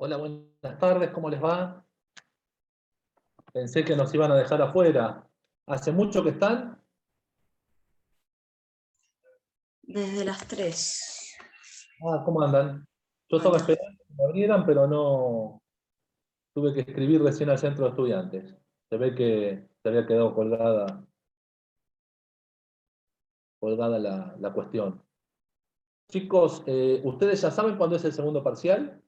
Hola, buenas tardes, ¿cómo les va? Pensé que nos iban a dejar afuera. ¿Hace mucho que están? Desde las 3. Ah, ¿cómo andan? Yo estaba Hola. esperando que me abrieran, pero no tuve que escribir recién al centro de estudiantes. Se ve que se había quedado colgada la cuestión. Chicos, ¿ustedes ya saben cuándo es el segundo parcial?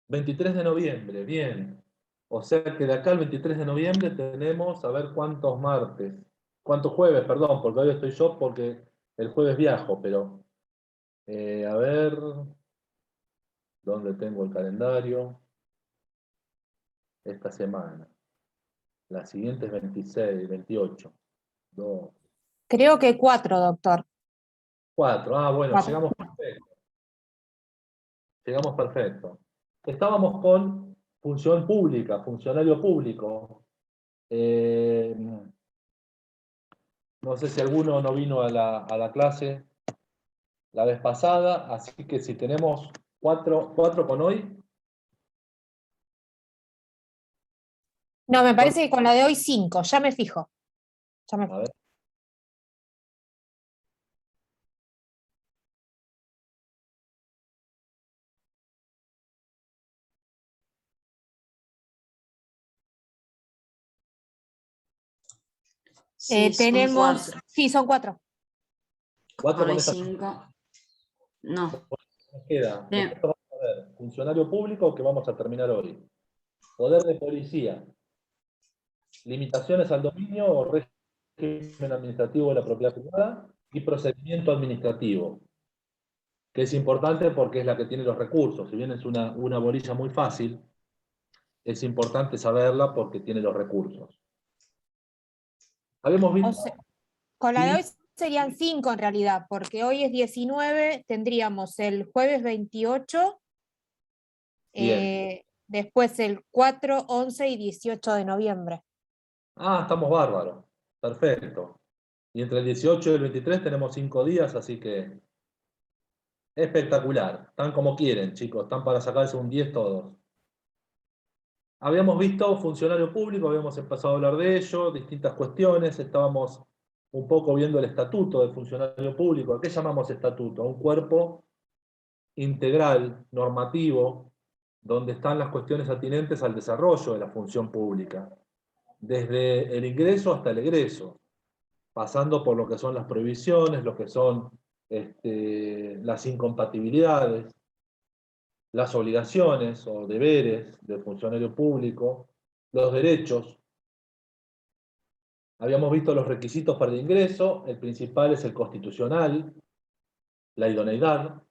¿23 de noviembre? Bien. O sea que de acá al 23 de noviembre tenemos, a ver cuántos martes, cuántos jueves, perdón, porque hoy estoy yo porque el jueves viajo, pero a ver, ¿dónde tengo el calendario? Esta semana. La siguiente es 26, 28, 2, Creo que 4, doctor. 4. Ah, bueno, 4. llegamos perfecto. Llegamos perfecto. Estábamos con función pública, funcionario público. Eh, no sé si alguno no vino a la clase la vez pasada, así que si tenemos cuatro con hoy, No, me parece que con la de hoy 5, ya me fijo. a ver, Sí, son Tenemos, 4. sí, son 4. 4 Con con hoy esta 5. No. nos queda. Después Bien. vamos a ver, funcionario público que vamos a terminar hoy. Poder de policía, limitaciones al dominio o régimen administrativo de la propiedad privada y procedimiento administrativo, que es importante porque es la que tiene los recursos. Si bien es una bolilla muy fácil, es importante saberla porque tiene los recursos. Habíamos O visto, sea, con la de sí, hoy serían 5 en realidad, porque hoy es 19, tendríamos el jueves 28, bien. después el 4, 11 y 18 de noviembre. Ah, estamos bárbaros. Perfecto. Y entre el 18 y el 23 tenemos 5 días, así que espectacular. Están como quieren, chicos. Están para sacarse un 10 todos. Habíamos visto funcionario público, habíamos empezado a hablar de ello, distintas cuestiones, estábamos un poco viendo el estatuto del funcionario público. ¿A qué llamamos estatuto? A un cuerpo integral, normativo, donde están las cuestiones atinentes al desarrollo de la función pública, desde el ingreso hasta el egreso, pasando por lo que son las prohibiciones, lo que son las incompatibilidades, las obligaciones o deberes del funcionario público, los derechos. Habíamos visto los requisitos para el ingreso, el principal es el constitucional, la idoneidad,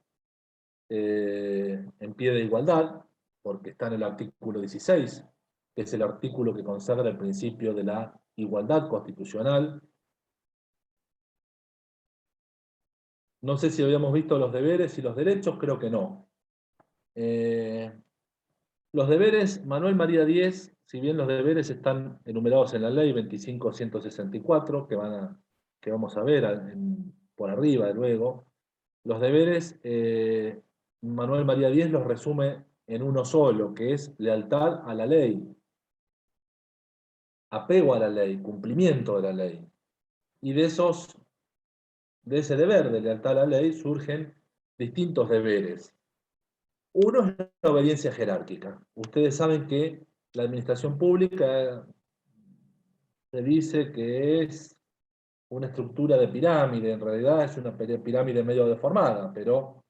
en pie de igualdad, porque está en el artículo 16, que es el artículo que consagra el principio de la igualdad constitucional. No sé si habíamos visto los deberes y los derechos, creo que no. Los deberes, Manuel María Díez, si bien los deberes están enumerados en la ley 25.164, que vamos a ver por arriba luego, los deberes, Manuel María Díez los resume en uno solo, que es lealtad a la ley, apego a la ley, cumplimiento de la ley. Y de ese deber de lealtad a la ley surgen distintos deberes. Uno es la obediencia jerárquica. Ustedes saben que la administración pública se dice que es una estructura de pirámide, en realidad es una pirámide medio deformada, pero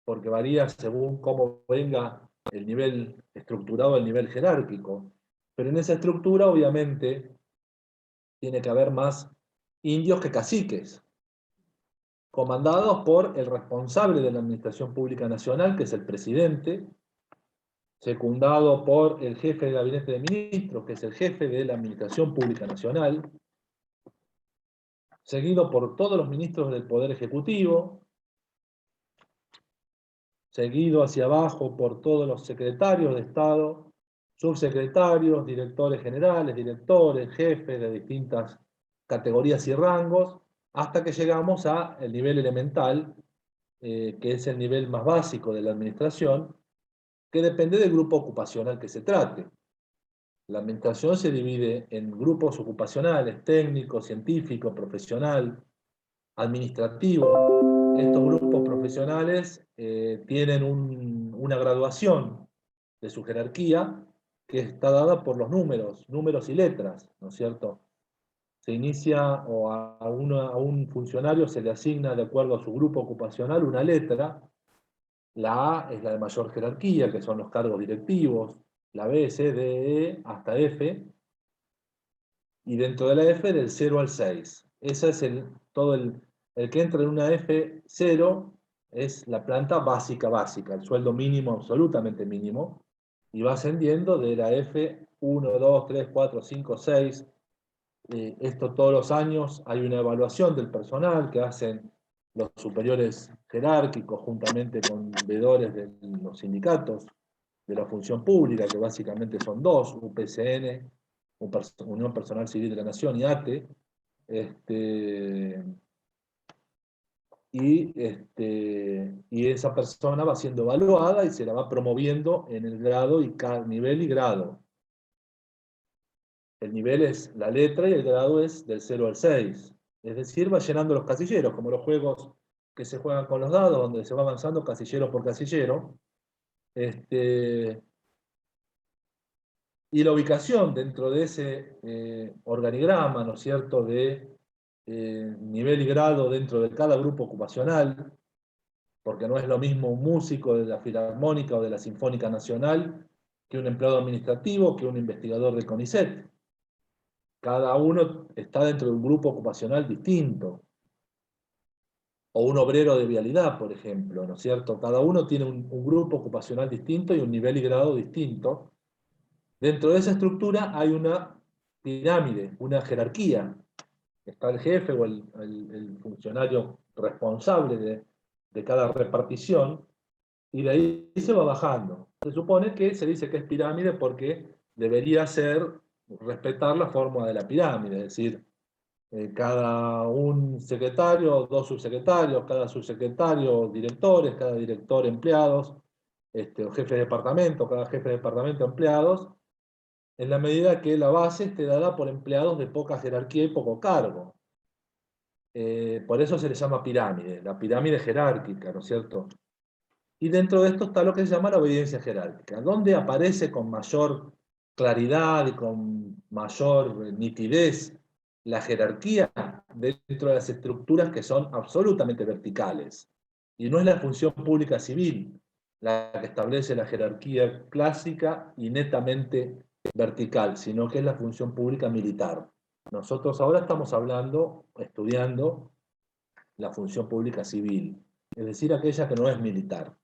porque varía según cómo venga el nivel estructurado, el nivel jerárquico. Pero en esa estructura, obviamente, tiene que haber más indios que caciques, comandados por el responsable de la Administración Pública Nacional, que es el presidente, secundado por el jefe del gabinete de ministros, que es el jefe de la Administración Pública Nacional, seguido por todos los ministros del Poder Ejecutivo, seguido hacia abajo por todos los secretarios de Estado subsecretarios, directores generales, directores, jefes de distintas categorías y rangos, hasta que llegamos al nivel elemental, que es el nivel más básico de la administración, que depende del grupo ocupacional que se trate. La administración se divide en grupos ocupacionales, técnico, científico, profesional, administrativo. Estos grupos profesionales tienen una graduación de su jerarquía que está dada por los números y letras, ¿no es cierto? Se inicia o a un funcionario se le asigna de acuerdo a su grupo ocupacional una letra. La A es la de mayor jerarquía, que son los cargos directivos, la B, C, D, E, hasta F, y dentro de la F del 0 al 6. Ese es el que entra en una F0, es la planta básica, el sueldo mínimo, absolutamente mínimo, y va ascendiendo de la F1, 2, 3, 4, 5, 6. Esto todos los años hay una evaluación del personal que hacen los superiores jerárquicos juntamente con veedores de los sindicatos de la función pública, que básicamente son dos, UPCN, Unión Personal Civil de la Nación, y ATE, y esa persona va siendo evaluada y se la va promoviendo en el grado y nivel y grado. El nivel es la letra y el grado es del 0 al 6. Es decir, va llenando los casilleros, como los juegos que se juegan con los dados, donde se va avanzando casillero por casillero. Y la ubicación dentro de ese organigrama, ¿no es cierto?, de nivel y grado dentro de cada grupo ocupacional, porque no es lo mismo un músico de la Filarmónica o de la Sinfónica Nacional que un empleado administrativo, que un investigador de CONICET. Cada uno está dentro de un grupo ocupacional distinto. O un obrero de vialidad, por ejemplo, ¿no es cierto? Cada uno tiene un grupo ocupacional distinto y un nivel y grado distinto. Dentro de esa estructura hay una pirámide, una jerarquía. Está el jefe o el funcionario responsable de cada repartición, y de ahí se va bajando. Se supone que se dice que es pirámide porque debería respetar la forma de la pirámide, es decir, cada un secretario, dos subsecretarios, cada subsecretario directores, cada director empleados, o jefe de departamento, cada jefe de departamento empleados, en la medida que la base esté dada por empleados de poca jerarquía y poco cargo. Por eso se le llama pirámide, la pirámide jerárquica, ¿no es cierto? Y dentro de esto está lo que se llama la obediencia jerárquica, donde aparece con mayor claridad y con mayor nitidez la jerarquía dentro de las estructuras que son absolutamente verticales. Y no es la función pública civil la que establece la jerarquía clásica y netamente vertical, sino que es la función pública militar. Nosotros ahora estamos estudiando la función pública civil, es decir, aquella que no es militar.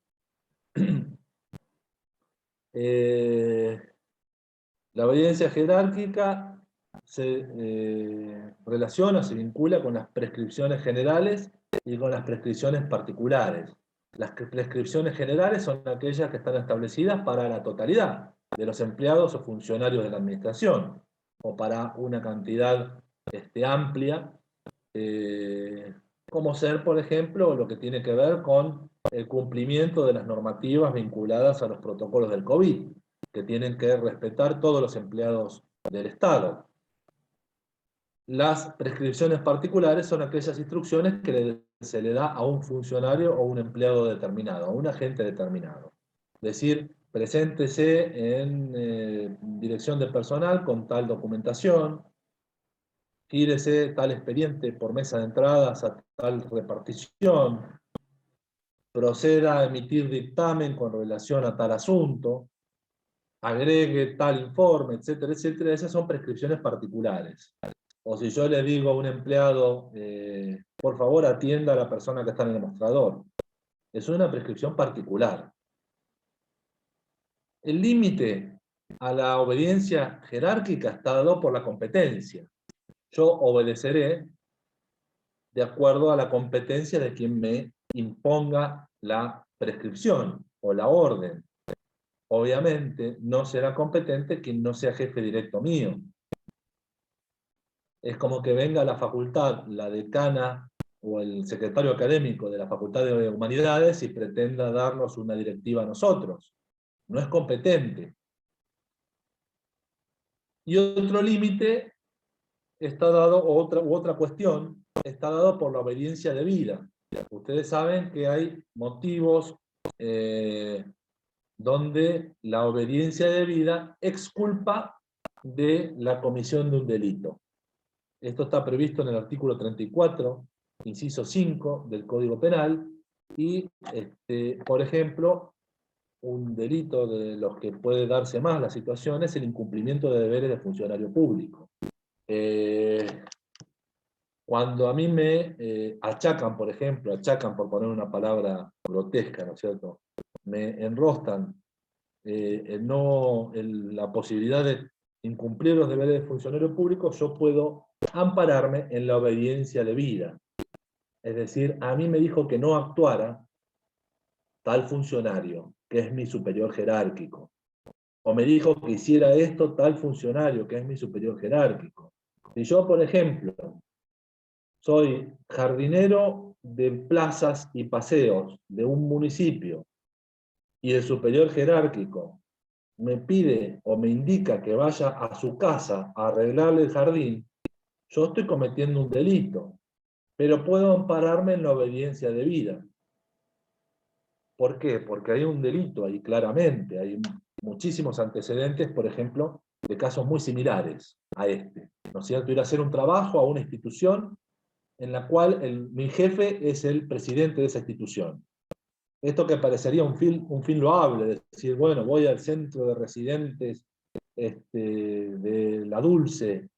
La obediencia jerárquica se relaciona, se vincula con las prescripciones generales y con las prescripciones particulares. Las prescripciones generales son aquellas que están establecidas para la totalidad de los empleados o funcionarios de la administración, o para una cantidad amplia, como ser, por ejemplo, lo que tiene que ver con el cumplimiento de las normativas vinculadas a los protocolos del COVID, que tienen que respetar todos los empleados del Estado. Las prescripciones particulares son aquellas instrucciones que se le da a un funcionario o un empleado determinado, a un agente determinado. Es decir, preséntese en dirección de personal con tal documentación, gírese tal expediente por mesa de entradas a tal repartición, proceda a emitir dictamen con relación a tal asunto, agregue tal informe, etcétera, etcétera. Esas son prescripciones particulares. O si yo le digo a un empleado, por favor atienda a la persona que está en el mostrador, es una prescripción particular. El límite a la obediencia jerárquica está dado por la competencia. Yo obedeceré de acuerdo a la competencia de quien me imponga la prescripción o la orden. obviamente no será competente quien no sea jefe directo mío. Es como que venga a la facultad la decana o el secretario académico de la Facultad de Humanidades y pretenda darnos una directiva a nosotros. No es competente. Y otro límite está dado, otra cuestión, está dado por la obediencia debida. Ustedes saben que hay motivos donde la obediencia debida exculpa de la comisión de un delito. Esto está previsto en el artículo 34, inciso 5 del Código Penal, y, por ejemplo, un delito de los que puede darse más la situación es el incumplimiento de deberes de funcionario público. Cuando a mí me achacan, por ejemplo, por poner una palabra grotesca, ¿no es cierto? Me enrostan la posibilidad de incumplir los deberes de funcionario público, yo puedo ampararme en la obediencia debida. Es decir, a mí me dijo que no actuara tal funcionario, que es mi superior jerárquico. O me dijo que hiciera esto tal funcionario, que es mi superior jerárquico. Si yo, por ejemplo, soy jardinero de plazas y paseos de un municipio, y el superior jerárquico me pide o me indica que vaya a su casa a arreglarle el jardín, yo estoy cometiendo un delito, pero puedo ampararme en la obediencia debida. ¿Por qué? Porque hay un delito ahí claramente, hay muchísimos antecedentes, por ejemplo, de casos muy similares a este. ¿No es cierto? Ir a hacer un trabajo a una institución en la cual mi jefe es el presidente de esa institución. Esto que parecería un fin loable, decir, bueno, voy al centro de residentes de La Dulce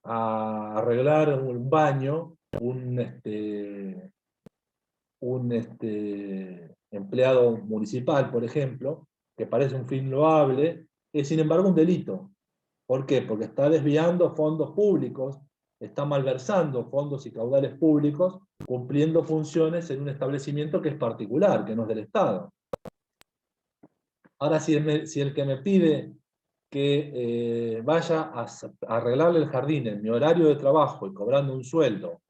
a arreglar un baño, un empleado municipal, por ejemplo, que parece un fin loable, es sin embargo un delito. ¿Por qué? Porque está desviando fondos públicos, está malversando fondos y caudales públicos, cumpliendo funciones en un establecimiento que es particular, que no es del Estado. Ahora, si el que me pide que vaya a arreglarle el jardín en mi horario de trabajo y cobrando un sueldo,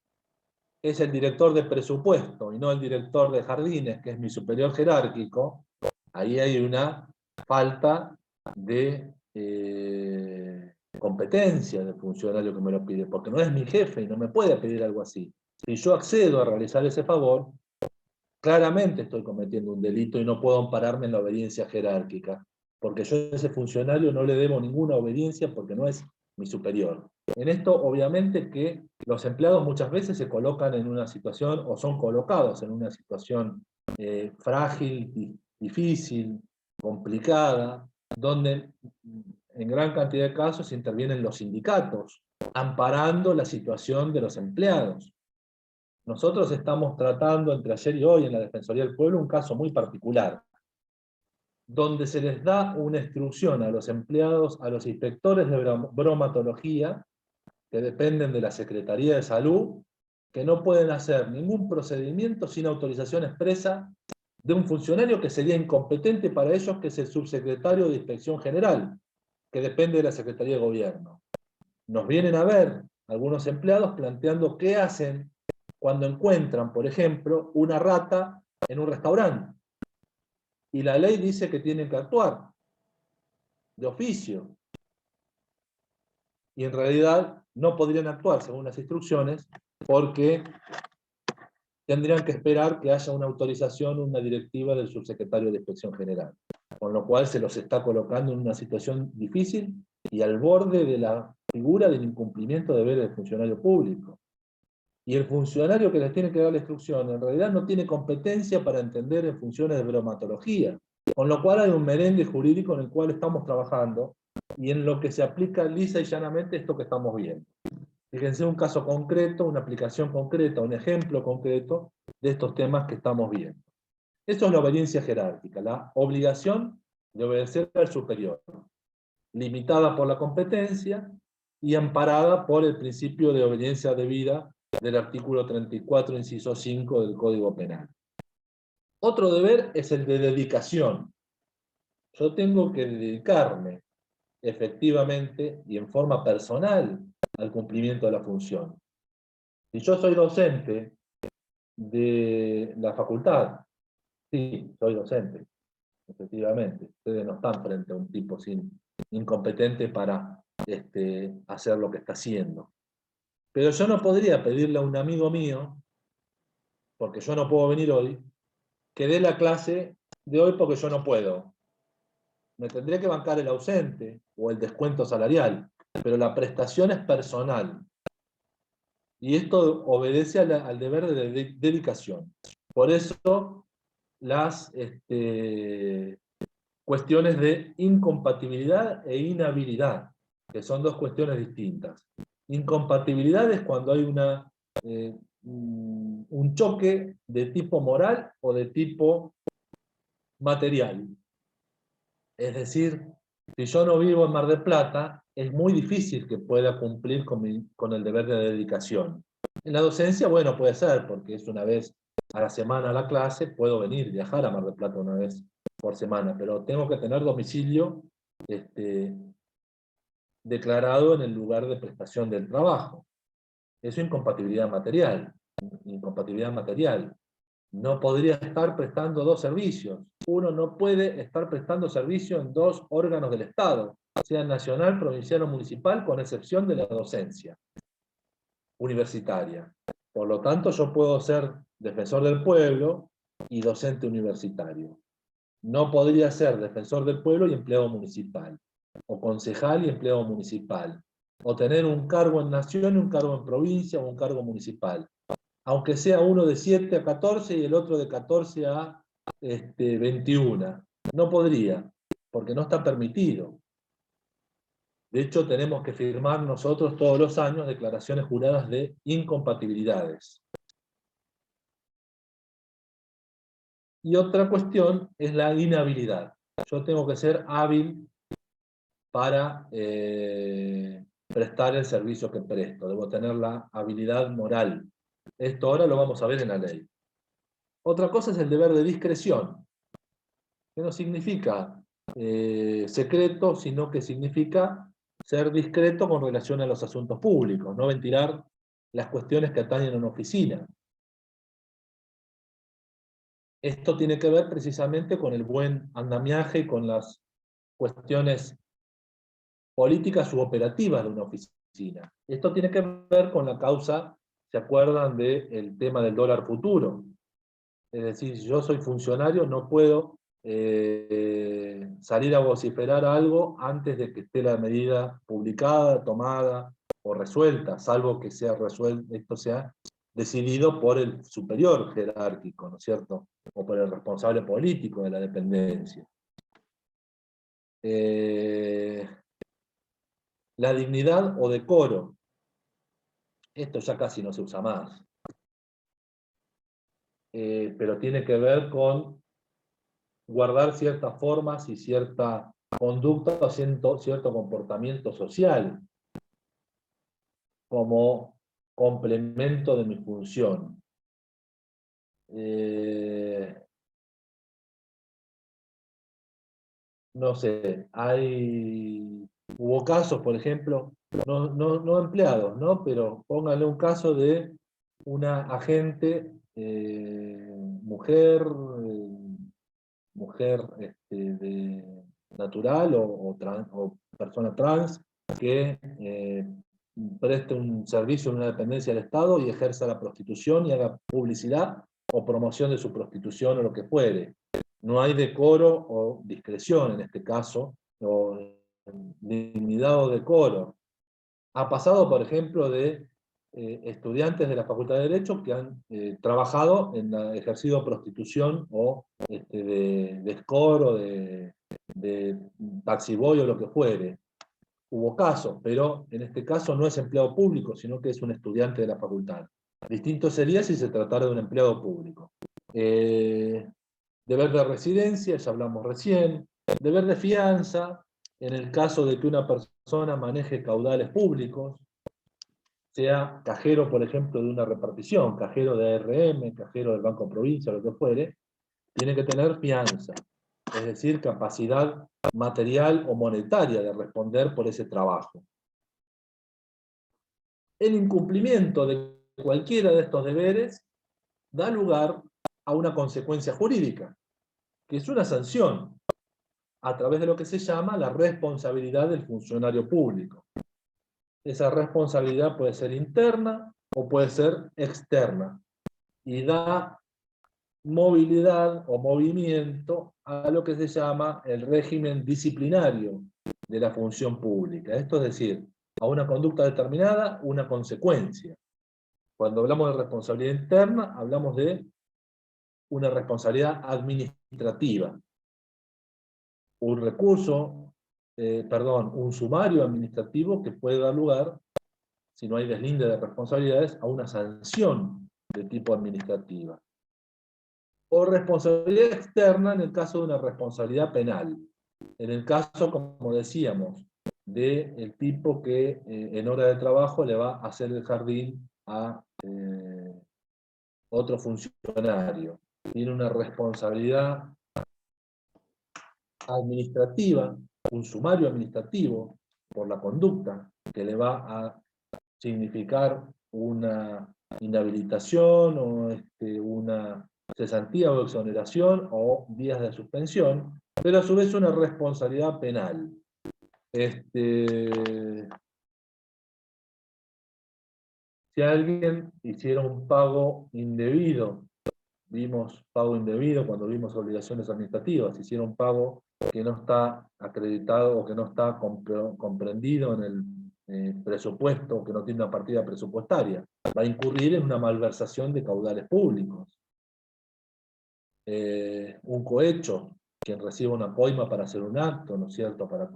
es el director de presupuesto y no el director de jardines, que es mi superior jerárquico, ahí hay una falta de competencia del funcionario que me lo pide, porque no es mi jefe y no me puede pedir algo así. Si yo accedo a realizar ese favor, claramente estoy cometiendo un delito y no puedo ampararme en la obediencia jerárquica, porque yo a ese funcionario no le debo ninguna obediencia porque no es mi superior. En esto, obviamente, que los empleados muchas veces se colocan en una situación, o son colocados en una situación frágil, difícil, complicada, donde en gran cantidad de casos intervienen los sindicatos, amparando la situación de los empleados. Nosotros estamos tratando entre ayer y hoy en la Defensoría del Pueblo un caso muy particular, donde se les da una instrucción a los empleados, a los inspectores de bromatología, que dependen de la Secretaría de Salud, que no pueden hacer ningún procedimiento sin autorización expresa de un funcionario que sería incompetente para ellos, que es el subsecretario de Inspección General, que depende de la Secretaría de Gobierno. Nos vienen a ver algunos empleados planteando qué hacen cuando encuentran, por ejemplo, una rata en un restaurante. Y la ley dice que tienen que actuar de oficio. Y en realidad no podrían actuar según las instrucciones porque tendrían que esperar que haya una autorización, una directiva del subsecretario de Inspección General. Con lo cual se los está colocando en una situación difícil y al borde de la figura del incumplimiento de deberes del funcionario público. Y el funcionario que les tiene que dar la instrucción en realidad no tiene competencia para entender en funciones de bromatología. Con lo cual hay un merengue jurídico en el cual estamos trabajando y en lo que se aplica lisa y llanamente esto que estamos viendo. Fíjense un caso concreto, una aplicación concreta, un ejemplo concreto de estos temas que estamos viendo. Eso es la obediencia jerárquica, la obligación de obedecer al superior, limitada por la competencia y amparada por el principio de obediencia debida del artículo 34, inciso 5 del Código Penal. Otro deber es el de dedicación. yo tengo que dedicarme efectivamente y en forma personal al cumplimiento de la función. Si yo soy docente de la facultad, sí, soy docente, efectivamente. Ustedes no están frente a un tipo incompetente para hacer lo que está haciendo. Pero yo no podría pedirle a un amigo mío, porque yo no puedo venir hoy, que dé la clase de hoy porque yo no puedo. Me tendría que bancar el ausente o el descuento salarial, pero la prestación es personal. Y esto obedece al deber de dedicación. Por eso las cuestiones de incompatibilidad e inhabilidad, que son dos cuestiones distintas. Incompatibilidad es cuando hay un choque de tipo moral o de tipo material. Es decir, si yo no vivo en Mar del Plata, es muy difícil que pueda cumplir con el deber de dedicación. En la docencia, bueno, puede ser, porque es una vez a la semana a la clase, puedo venir, viajar a Mar del Plata una vez por semana, pero tengo que tener domicilio declarado en el lugar de prestación del trabajo. Eso es incompatibilidad material. Incompatibilidad material. No podría estar prestando dos servicios. Uno no puede estar prestando servicio en dos órganos del Estado, sea nacional, provincial o municipal, con excepción de la docencia universitaria. Por lo tanto, yo puedo ser defensor del pueblo y docente universitario. No podría ser defensor del pueblo y empleado municipal, o concejal y empleado municipal, o tener un cargo en nación y un cargo en provincia o un cargo municipal, aunque sea uno de 7 a 14 y el otro de 14 a 21. No podría, porque no está permitido. De hecho, tenemos que firmar nosotros todos los años declaraciones juradas de incompatibilidades. Y otra cuestión es la inhabilidad. Yo tengo que ser hábil para prestar el servicio que presto. Debo tener la habilidad moral. Esto ahora lo vamos a ver en la ley. Otra cosa es el deber de discreción, que no significa secreto, sino que significa ser discreto con relación a los asuntos públicos, no ventilar las cuestiones que atañen a una oficina. Esto tiene que ver precisamente con el buen andamiaje y con las cuestiones políticas u operativas de una oficina. Esto tiene que ver con la causa, ¿se acuerdan del tema del dólar futuro? Es decir, si yo soy funcionario, no puedo salir a vociferar algo antes de que esté la medida publicada, tomada o resuelta, salvo que sea resuelto, esto sea decidido por el superior jerárquico, ¿no es cierto? O por el responsable político de la dependencia. La dignidad o decoro. Esto ya casi no se usa más. Pero tiene que ver con guardar ciertas formas y cierta conducta o cierto comportamiento social como complemento de mi función. No sé, hubo casos, por ejemplo, no empleados, ¿no? Pero pónganle un caso de una agente mujer, natural o persona trans que preste un servicio en una dependencia del Estado y ejerza la prostitución y haga publicidad o promoción de su prostitución o lo que fuere. No hay decoro o discreción en este caso, o dignidad o decoro. Ha pasado, por ejemplo, de estudiantes de la Facultad de Derecho que han trabajado ejercido prostitución o de escoro, de taxiboy o lo que fuere. Hubo casos, pero en este caso no es empleado público, sino que es un estudiante de la facultad. Distinto sería si se tratara de un empleado público. Deber de residencia, ya hablamos recién. Deber de fianza, en el caso de que una persona maneje caudales públicos, sea cajero, por ejemplo, de una repartición, cajero de ARM, cajero del Banco Provincia, lo que fuere, tiene que tener fianza. es decir, capacidad material o monetaria de responder por ese trabajo. El incumplimiento de cualquiera de estos deberes da lugar a una consecuencia jurídica, que es una sanción, a través de lo que se llama la responsabilidad del funcionario público. Esa responsabilidad puede ser interna o puede ser externa, y da movilidad o movimiento a lo que se llama el régimen disciplinario de la función pública. Esto es decir, a una conducta determinada, una consecuencia. Cuando hablamos de responsabilidad interna, hablamos de una responsabilidad administrativa. Un recurso, un sumario administrativo que puede dar lugar, si no hay deslinde de responsabilidades, a una sanción de tipo administrativa. O responsabilidad externa en el caso de una responsabilidad penal. En el caso, como decíamos, del tipo que en hora de trabajo le va a hacer el jardín a otro funcionario. Tiene una responsabilidad administrativa, un sumario administrativo por la conducta que le va a significar una inhabilitación o una cesantía o exoneración o días de suspensión, pero a su vez una responsabilidad penal. Si alguien hiciera un pago indebido, vimos pago indebido cuando vimos obligaciones administrativas, si hiciera un pago que no está acreditado o que no está comprendido en el presupuesto, que no tiene una partida presupuestaria, va a incurrir en una malversación de caudales públicos. Un cohecho, quien recibe una coima para hacer un acto, ¿no es cierto?, para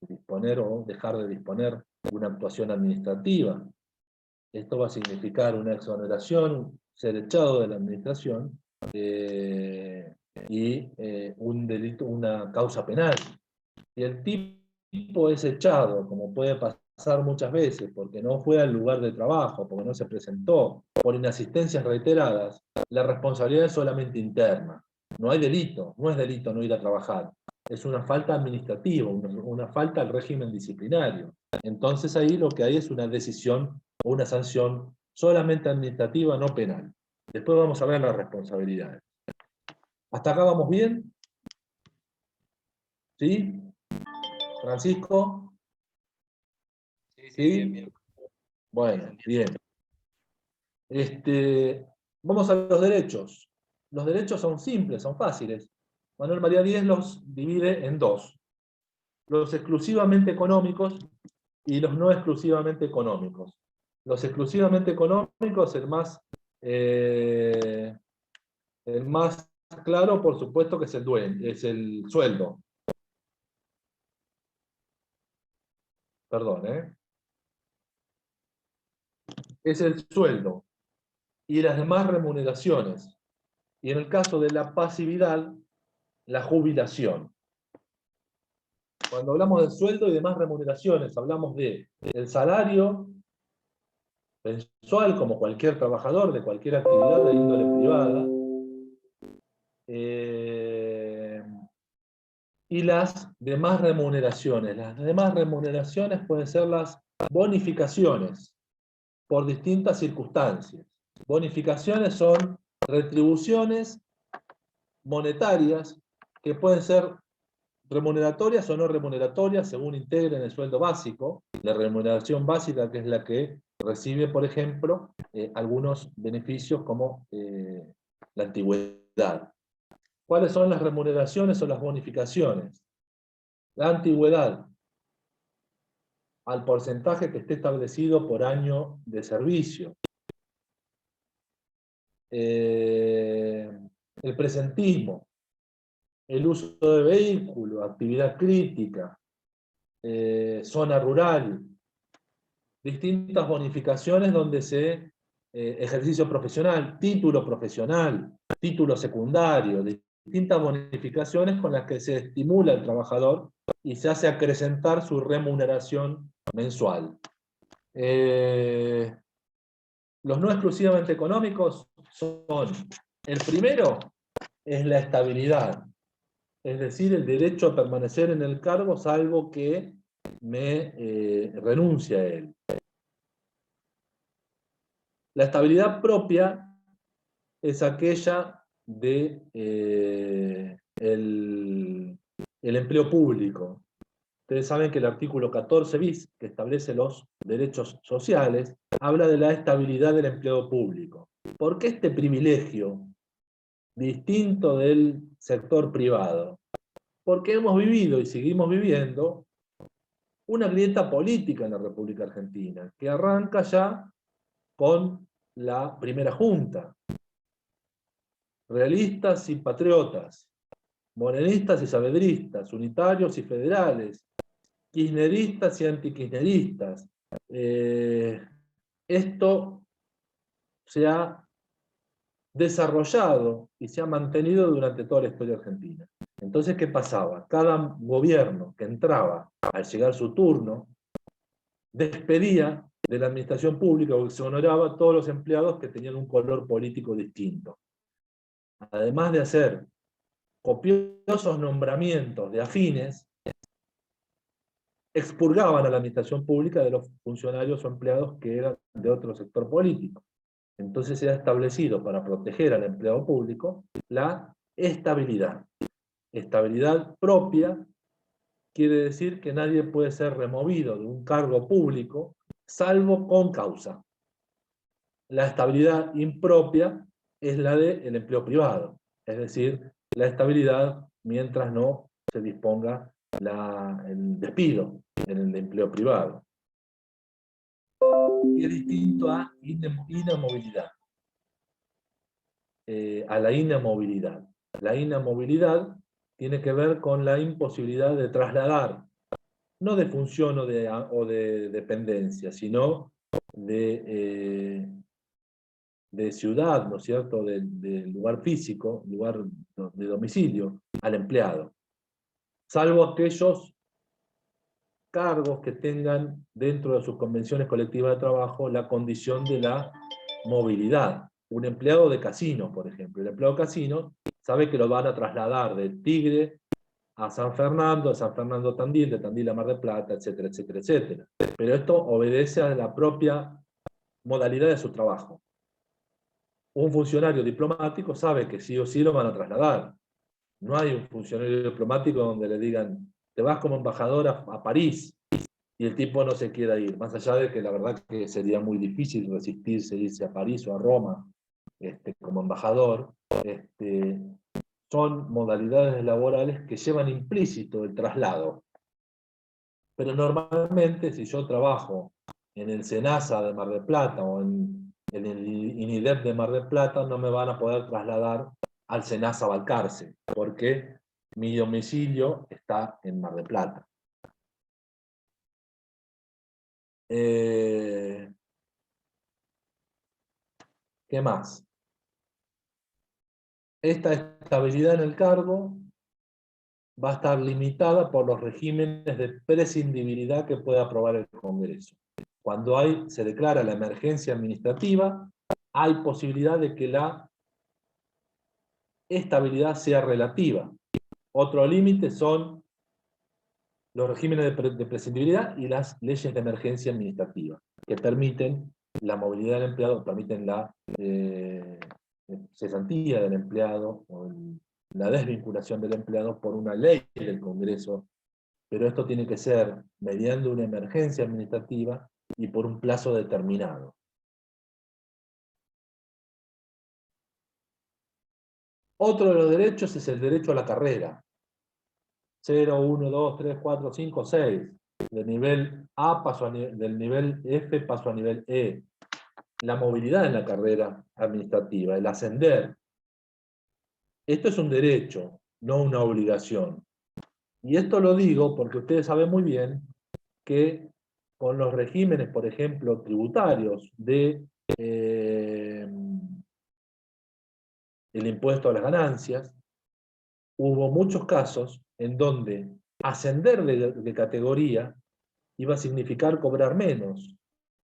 disponer o dejar de disponer una actuación administrativa. Esto va a significar una exoneración, ser echado de la administración, y un delito, una causa penal. Si el tipo es echado, como puede pasar muchas veces, porque no fue al lugar de trabajo, porque no se presentó, por inasistencias reiteradas, la responsabilidad es solamente interna. No hay delito, no es delito no ir a trabajar. Es una falta administrativa, una falta al régimen disciplinario. Entonces ahí lo que hay es una decisión o una sanción solamente administrativa, no penal. Después vamos a ver las responsabilidades. ¿Hasta acá vamos bien? ¿Sí? ¿Francisco? ¿Sí? Bien. Bueno, bien. Vamos a los derechos. Los derechos son simples, son fáciles. Manuel María Díez los divide en dos: los exclusivamente económicos y los no exclusivamente económicos. Los exclusivamente económicos, el más claro, por supuesto, que es el sueldo. Perdón, es el sueldo y las demás remuneraciones. Y en el caso de la pasividad, la jubilación. Cuando hablamos del sueldo y demás remuneraciones, hablamos del salario mensual, como cualquier trabajador de cualquier actividad de índole privada, y las demás remuneraciones. Las demás remuneraciones pueden ser las bonificaciones por distintas circunstancias. Bonificaciones son retribuciones monetarias que pueden ser remuneratorias o no remuneratorias según integren el sueldo básico. La remuneración básica, que es la que recibe, por ejemplo, algunos beneficios como la antigüedad. ¿Cuáles son las remuneraciones o las bonificaciones? La antigüedad, al porcentaje que esté establecido por año de servicio. El presentismo, el uso de vehículo, actividad crítica, zona rural, distintas bonificaciones donde ejercicio profesional, título secundario, distintas bonificaciones con las que se estimula al trabajador y se hace acrecentar su remuneración mensual. Los no exclusivamente económicos son: el primero es la estabilidad. es decir, el derecho a permanecer en el cargo salvo que me renuncie a él. La estabilidad propia es aquella de el empleo público. Ustedes saben que el artículo 14 bis, que establece los derechos sociales, habla de la estabilidad del empleo público. ¿Por qué este privilegio distinto del sector privado? Porque hemos vivido y seguimos viviendo una grieta política en la República Argentina, que arranca ya con la primera junta. Realistas y patriotas, morenistas y saavedristas, unitarios y federales, kirchneristas y antikirchneristas. Esto se ha desarrollado y se ha mantenido durante toda la historia argentina. Entonces, ¿qué pasaba? Cada gobierno que entraba al llegar su turno, despedía de la administración pública o exoneraba a todos los empleados que tenían un color político distinto. Además de hacer copiosos nombramientos de afines, expurgaban a la administración pública de los funcionarios o empleados que eran de otro sector político. Entonces se ha establecido para proteger al empleado público la estabilidad. Estabilidad propia quiere decir que nadie puede ser removido de un cargo público salvo con causa. La estabilidad impropia es la del empleo privado, es decir, la estabilidad mientras no se disponga el despido en el empleo privado. Y es distinto a inamovilidad. A la inamovilidad. La inamovilidad tiene que ver con la imposibilidad de trasladar, no de función o de dependencia, sino de ciudad, ¿no es cierto?, del lugar físico, lugar de domicilio, al empleado. Salvo aquellos cargos que tengan dentro de sus convenciones colectivas de trabajo la condición de la movilidad. Un empleado de casino, por ejemplo. El empleado de casino sabe que lo van a trasladar del Tigre a San Fernando a Tandil, de Tandil a Mar del Plata, etcétera, etcétera, etcétera. Pero esto obedece a la propia modalidad de su trabajo. Un funcionario diplomático sabe que sí o sí lo van a trasladar. No hay un funcionario diplomático donde le digan, te vas como embajador a París, y el tipo no se quiera ir, más allá de que la verdad que sería muy difícil resistirse irse a París o a Roma como embajador. Son modalidades laborales que llevan implícito el traslado. Pero normalmente, si yo trabajo en el SENASA de Mar del Plata o en el INIDEP de Mar del Plata, no me van a poder trasladar al SENASA Balcarce, porque mi domicilio está en Mar del Plata. ¿Qué más? Esta estabilidad en el cargo va a estar limitada por los regímenes de prescindibilidad que puede aprobar el Congreso. Cuando se declara la emergencia administrativa, hay posibilidad de que la estabilidad sea relativa. Otro límite son los regímenes de prescindibilidad y las leyes de emergencia administrativa, que permiten la movilidad del empleado, permiten la cesantía del empleado, o la desvinculación del empleado por una ley del Congreso, pero esto tiene que ser mediante una emergencia administrativa y por un plazo determinado. Otro de los derechos es el derecho a la carrera. 0, 1, 2, 3, 4, 5, 6. Del nivel A del nivel F paso a nivel E. La movilidad en la carrera administrativa, el ascender. Esto es un derecho, no una obligación. Y esto lo digo porque ustedes saben muy bien que con los regímenes, por ejemplo, tributarios de el impuesto a las ganancias, hubo muchos casos en donde ascender de categoría iba a significar cobrar menos.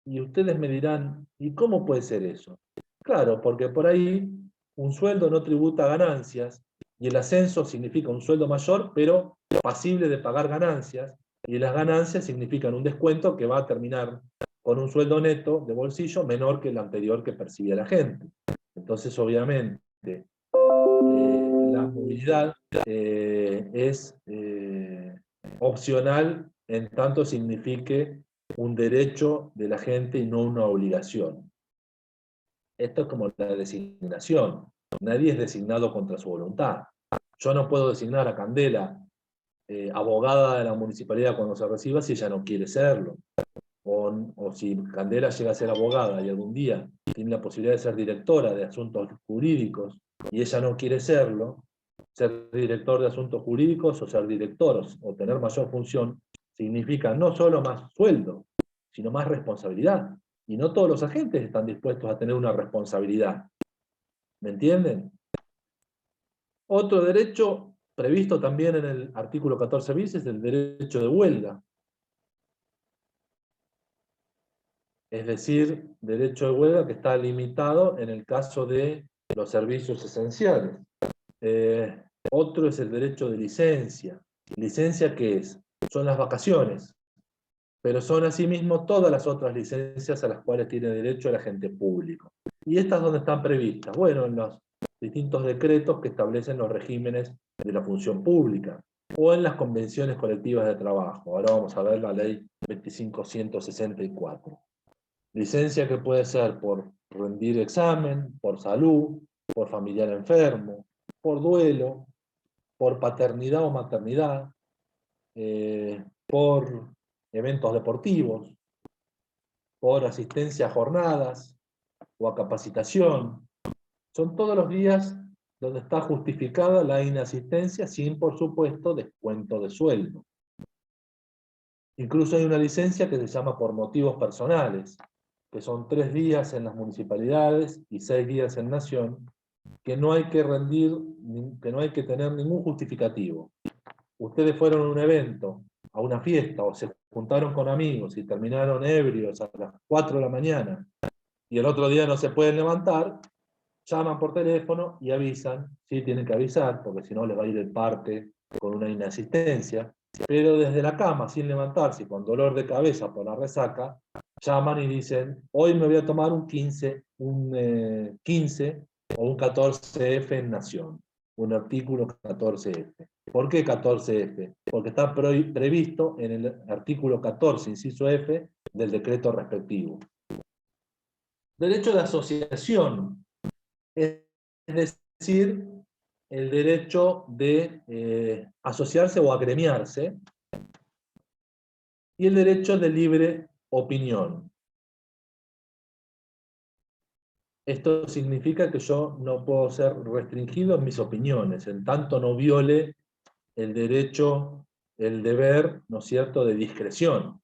Y ustedes me dirán, ¿y cómo puede ser eso? Claro, porque por ahí un sueldo no tributa ganancias, y el ascenso significa un sueldo mayor, pero pasible de pagar ganancias, y las ganancias significan un descuento que va a terminar con un sueldo neto de bolsillo menor que el anterior que percibía la gente. Entonces, obviamente, la movilidad es opcional en tanto signifique un derecho de la gente y no una obligación. Esto es como la designación. Nadie es designado contra su voluntad. Yo no puedo designar a Candela abogada de la municipalidad cuando se reciba si ella no quiere serlo. O si Candela llega a ser abogada y algún día tiene la posibilidad de ser directora de asuntos jurídicos y ella no quiere serlo, ser director de asuntos jurídicos o ser director o tener mayor función significa no solo más sueldo, sino más responsabilidad. Y no todos los agentes están dispuestos a tener una responsabilidad. ¿Me entienden? Otro derecho previsto también en el artículo 14 bis es el derecho de huelga. Es decir, derecho de huelga que está limitado en el caso de los servicios esenciales. Otro es el derecho de licencia. ¿Licencia qué es? Son las vacaciones, pero son asimismo todas las otras licencias a las cuales tiene derecho el agente público. ¿Y estas dónde están previstas? Bueno, en los distintos decretos que establecen los regímenes de la función pública, o en las convenciones colectivas de trabajo. Ahora vamos a ver la ley 25.164. Licencia que puede ser por rendir examen, por salud, por familiar enfermo, por duelo, por paternidad o maternidad, por eventos deportivos, por asistencia a jornadas o a capacitación. Son todos los días donde está justificada la inasistencia sin, por supuesto, descuento de sueldo. Incluso hay una licencia que se llama por motivos personales, que son 3 días en las municipalidades y 6 días en Nación, que no hay que rendir, que no hay que tener ningún justificativo. Ustedes fueron a un evento, a una fiesta, o se juntaron con amigos y terminaron ebrios a las 4 de la mañana, y el otro día no se pueden levantar, llaman por teléfono y avisan, sí tienen que avisar, porque si no les va a ir el parte con una inasistencia, pero desde la cama, sin levantarse, con dolor de cabeza por la resaca, llaman y dicen, hoy me voy a tomar un 15 o un 14F en Nación, un artículo 14F. ¿Por qué 14F? Porque está previsto en el artículo 14, inciso F, del decreto respectivo. Derecho de asociación, es decir, el derecho de asociarse o agremiarse, y el derecho de libre opinión. Esto significa que yo no puedo ser restringido en mis opiniones, en tanto no viole el derecho, el deber, ¿no es cierto?, de discreción.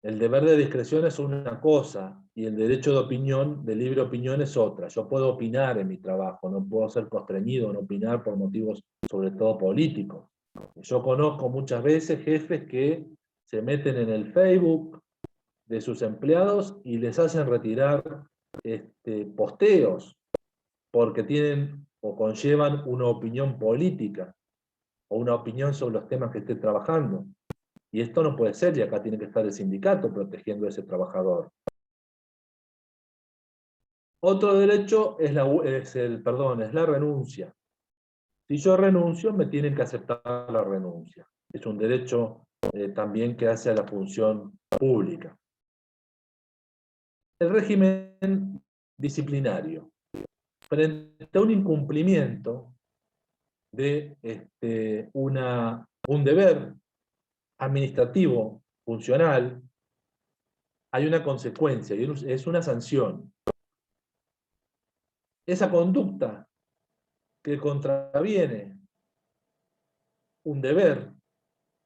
El deber de discreción es una cosa, y el derecho de opinión, de libre opinión, es otra. Yo puedo opinar en mi trabajo, no puedo ser constreñido en opinar por motivos, sobre todo políticos. Yo conozco muchas veces jefes que se meten en el Facebook de sus empleados y les hacen retirar posteos, porque tienen o conllevan una opinión política, o una opinión sobre los temas que esté trabajando. Y esto no puede ser, y acá tiene que estar el sindicato protegiendo a ese trabajador. Otro derecho es la renuncia. Si yo renuncio, me tienen que aceptar la renuncia. Es un derecho también que hace a la función pública. El régimen disciplinario. Frente a un incumplimiento de un deber administrativo, funcional, hay una consecuencia, y es una sanción. Esa conducta que contraviene un deber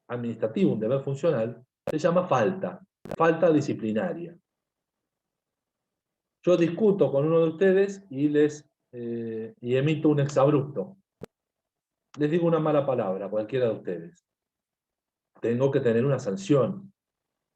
administrativo, un deber funcional, se llama falta disciplinaria. Yo discuto con uno de ustedes y emito un exabrupto. Les digo una mala palabra a cualquiera de ustedes. Tengo que tener una sanción.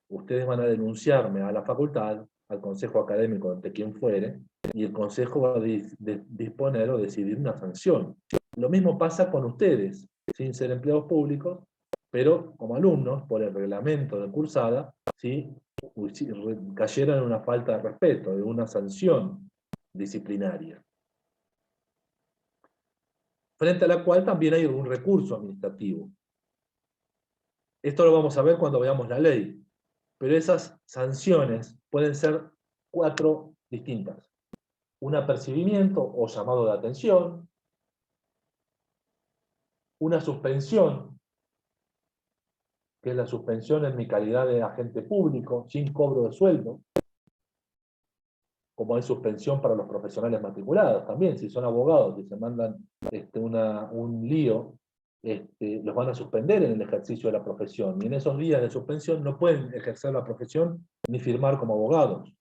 Ustedes van a denunciarme a la facultad al consejo académico ante quien fuere, y el consejo va a disponer o decidir una sanción. Lo mismo pasa con ustedes, sin ser empleados públicos, pero como alumnos, por el reglamento de cursada, ¿sí? Cayeron en una falta de respeto, de una sanción disciplinaria, frente a la cual también hay un recurso administrativo. Esto lo vamos a ver cuando veamos la ley, pero esas sanciones pueden ser 4 distintas. Un apercibimiento o llamado de atención, una suspensión, que es la suspensión en mi calidad de agente público, sin cobro de sueldo, como hay suspensión para los profesionales matriculados también, si son abogados y se mandan un lío, los van a suspender en el ejercicio de la profesión, y en esos días de suspensión no pueden ejercer la profesión ni firmar como abogados.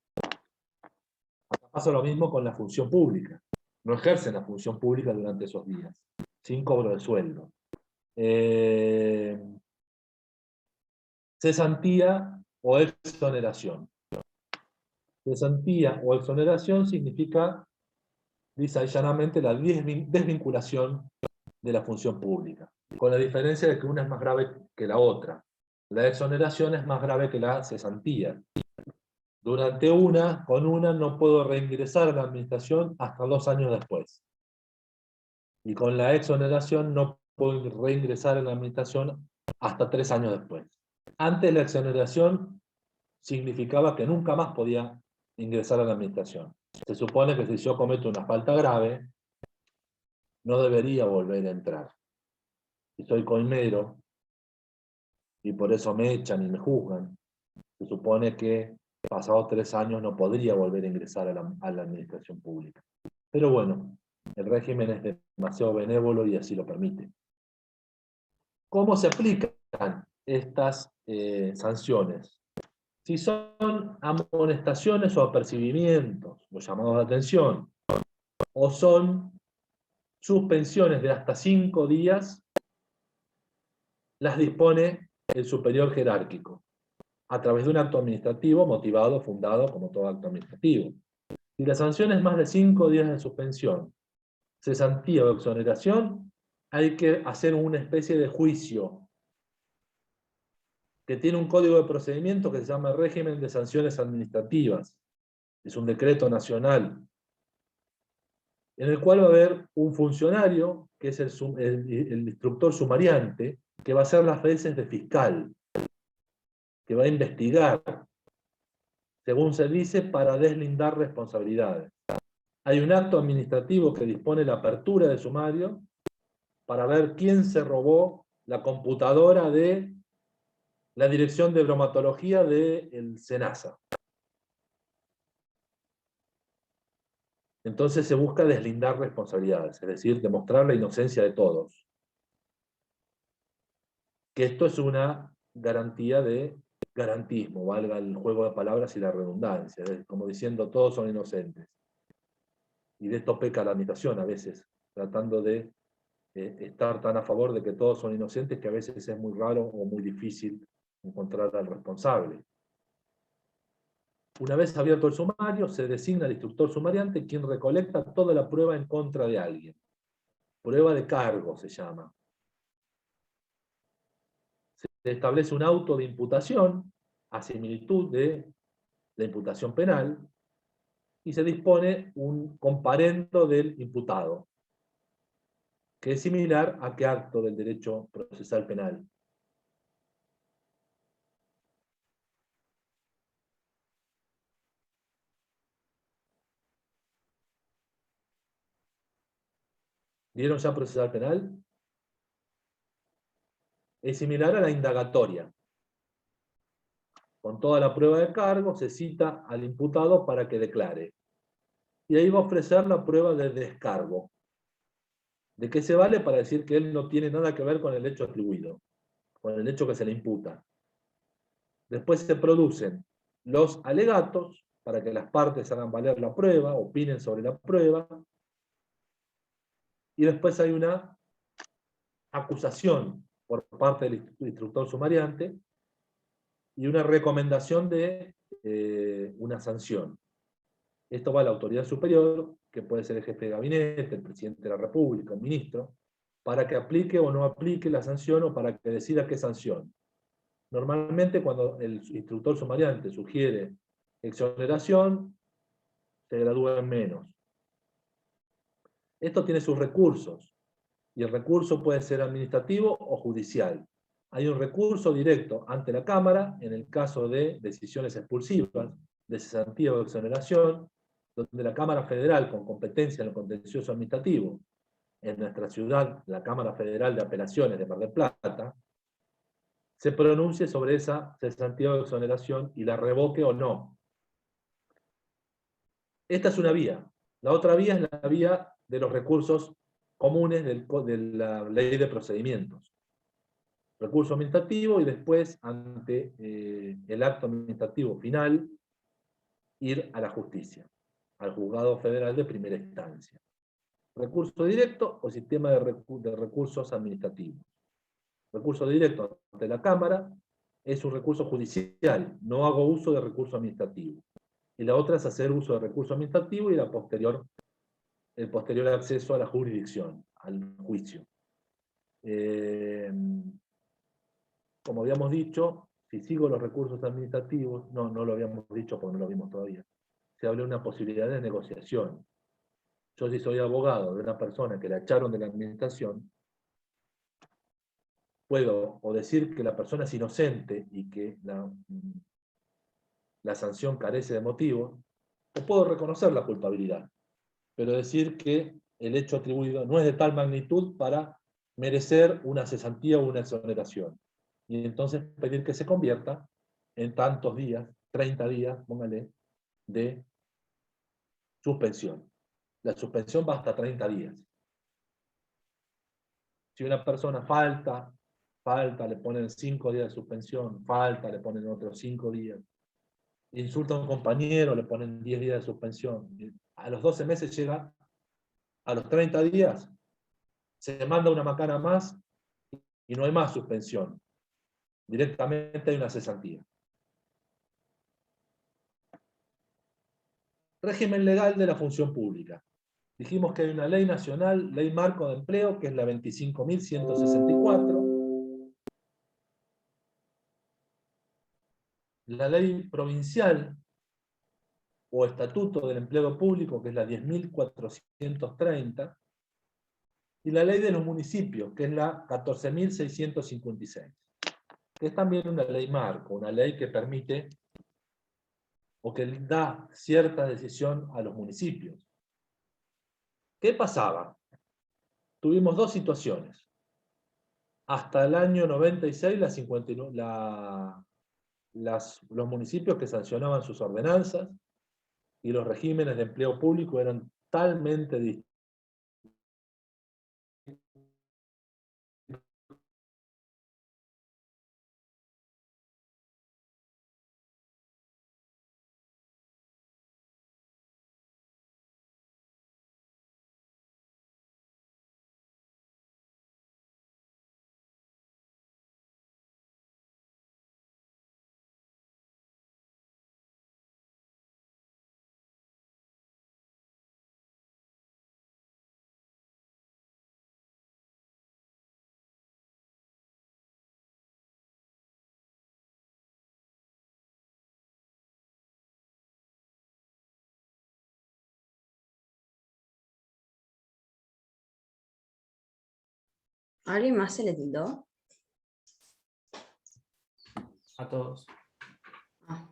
Pasa lo mismo con la función pública. No ejercen la función pública durante esos días, sin cobro de sueldo. Cesantía o exoneración. Cesantía o exoneración significa, lisa y llanamente, la desvinculación de la función pública, con la diferencia de que una es más grave que la otra. La exoneración es más grave que la cesantía. Con una no puedo reingresar a la administración hasta 2 años después. Y con la exoneración no puedo reingresar a la administración hasta 3 años después. Antes la exoneración significaba que nunca más podía ingresar a la administración. Se supone que si yo cometo una falta grave, no debería volver a entrar. Si soy coimero, y por eso me echan y me juzgan, se supone que pasados 3 años no podría volver a ingresar a la administración pública. Pero bueno, el régimen es demasiado benévolo y así lo permite. ¿Cómo se aplican estas sanciones? Si son amonestaciones o apercibimientos, los llamados de atención, o son suspensiones de hasta 5 días, las dispone el superior jerárquico, a través de un acto administrativo motivado, fundado, como todo acto administrativo. Si la sanción es más de 5 días de suspensión, cesantía o exoneración, hay que hacer una especie de juicio que tiene un código de procedimiento que se llama Régimen de Sanciones Administrativas. Es un decreto nacional, en el cual va a haber un funcionario, que es el instructor sumariante, que va a hacer las veces de fiscal, que va a investigar, según se dice, para deslindar responsabilidades. Hay un acto administrativo que dispone la apertura de sumario para ver quién se robó la computadora de la Dirección de Bromatología del SENASA. Entonces se busca deslindar responsabilidades, es decir, demostrar la inocencia de todos. Que esto es una garantía de garantismo, valga el juego de palabras y la redundancia, como diciendo todos son inocentes. Y de esto peca la administración a veces, tratando de estar tan a favor de que todos son inocentes que a veces es muy raro o muy difícil encontrar al responsable. Una vez abierto el sumario, se designa al instructor sumariante, quien recolecta toda la prueba en contra de alguien. Prueba de cargo se llama. Se establece un auto de imputación a similitud de la imputación penal y se dispone un comparendo del imputado, que es similar a qué acto del derecho procesal penal. ¿Vieron ya procesal penal? Es similar a la indagatoria. Con toda la prueba de cargo se cita al imputado para que declare. Y ahí va a ofrecer la prueba de descargo. ¿De qué se vale? Para decir que él no tiene nada que ver con el hecho atribuido, con el hecho que se le imputa. Después se producen los alegatos para que las partes hagan valer la prueba, opinen sobre la prueba, y después hay una acusación por parte del instructor sumariante y una recomendación de una sanción. Esto va a la autoridad superior, que puede ser el jefe de gabinete, el presidente de la República, el ministro, para que aplique o no aplique la sanción o para que decida qué sanción. Normalmente cuando el instructor sumariante sugiere exoneración, se gradúa en menos. Esto tiene sus recursos, y el recurso puede ser administrativo o judicial. Hay un recurso directo ante la Cámara, en el caso de decisiones expulsivas, de cesantía o de exoneración, donde la Cámara Federal, con competencia en el contencioso administrativo, en nuestra ciudad, la Cámara Federal de Apelaciones de Mar del Plata, se pronuncie sobre esa cesantía o exoneración y la revoque o no. Esta es una vía. La otra vía es la vía de los recursos comunes de la ley de procedimientos. Recurso administrativo y después, ante el acto administrativo final, ir a la justicia, al juzgado federal de primera instancia. Recurso directo o sistema de recursos administrativos. Recurso directo ante la Cámara es un recurso judicial, no hago uso de recurso administrativo. Y la otra es hacer uso de recurso administrativo y el posterior acceso a la jurisdicción, al juicio. Como habíamos dicho, si sigo los recursos administrativos, no lo habíamos dicho porque no lo vimos todavía, se habla de una posibilidad de negociación. Yo, si soy abogado de una persona que la echaron de la administración, puedo o decir que la persona es inocente y que la sanción carece de motivo, o puedo reconocer la culpabilidad, pero decir que el hecho atribuido no es de tal magnitud para merecer una cesantía o una exoneración. Y entonces pedir que se convierta en tantos días, 30 días, póngale, de suspensión. La suspensión va hasta 30 días. Si una persona falta, le ponen 5 días de suspensión, le ponen otros 5 días. Insulta a un compañero, le ponen 10 días de suspensión. A los 12 meses llega, a los 30 días, se manda una macana más y no hay más suspensión. Directamente hay una cesantía. Régimen legal de la función pública. Dijimos que hay una ley nacional, ley marco de empleo, que es la 25.164. La ley provincial o estatuto del empleo público, que es la 10.430. Y la ley de los municipios, que es la 14.656. Que es también una ley marco, una ley que permite o que da cierta decisión a los municipios. ¿Qué pasaba? Tuvimos dos situaciones. Hasta el año 96, los municipios que sancionaban sus ordenanzas y los regímenes de empleo público eran talmente distintos ¿Alguien más se le tildó? A todos. Ah.